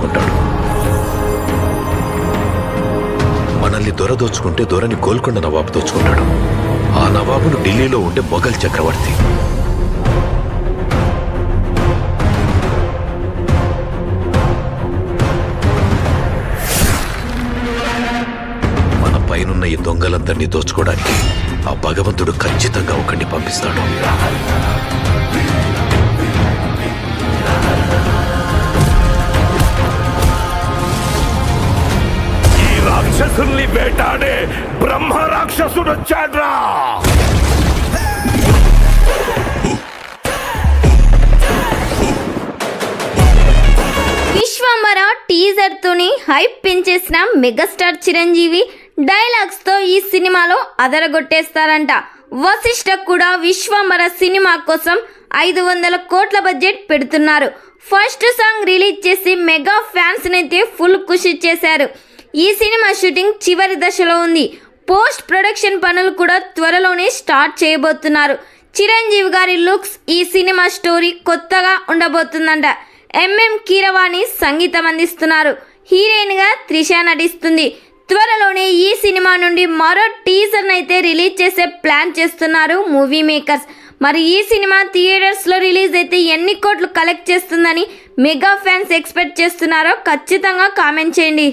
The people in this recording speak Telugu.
దోచుకుంటాడు. మనల్ని దొర దోచుకుంటే దొరని గోల్కొండ నవాబు దోచుకుంటాడు. ఆ నవాబును ఢిల్లీలో ఉండే మొఘల్ చక్రవర్తి. మన పైనున్న ఈ దొంగలందరినీ దోచుకోవడానికి ఆ భగవంతుడు ఖచ్చితంగా ఒకరిని పంపిస్తాడు. రాక్షసుల్ని వేటాడే బ్రహ్మ రాక్షసుడు వచ్చాడ్రా. విశ్వంబర టీజర్ తోని హైప్ పెంచేసిన మెగాస్టార్ చిరంజీవి డైలాగ్స్ తో ఈ సినిమాలో అదరగొట్టేస్తారంట. వశిష్ఠ కూడా విశ్వంబర సినిమా కోసం 500 కోట్ల బడ్జెట్ పెడుతున్నారు. ఫస్ట్ సాంగ్ రిలీజ్ చేసి మెగా ఫ్యాన్స్ నైతే ఫుల్ ఖుషి చేశారు. ఈ సినిమా షూటింగ్ చివరి దశలో ఉంది. పోస్ట్ ప్రొడక్షన్ పనులు కూడా త్వరలోనే స్టార్ట్ చేయబోతున్నారు. చిరంజీవి గారి లుక్స్, ఈ సినిమా స్టోరీ కొత్తగా ఉండబోతుందంట. ఎంఎం కీరవాణి సంగీతం అందిస్తున్నారు. హీరోయిన్ గా త్రిష నటిస్తుంది. త్వరలోనే ఈ సినిమా నుండి మరో టీజర్ అయితే రిలీజ్ చేసే ప్లాన్ చేస్తున్నారు మూవీ మేకర్స్. మరి ఈ సినిమా థియేటర్స్ లో రిలీజ్ అయితే ఎన్ని కోట్లు కలెక్ట్ చేస్తుందని మెగా ఫ్యాన్స్ ఎక్స్పెక్ట్ చేస్తున్నారో ఖచ్చితంగా కామెంట్ చేయండి.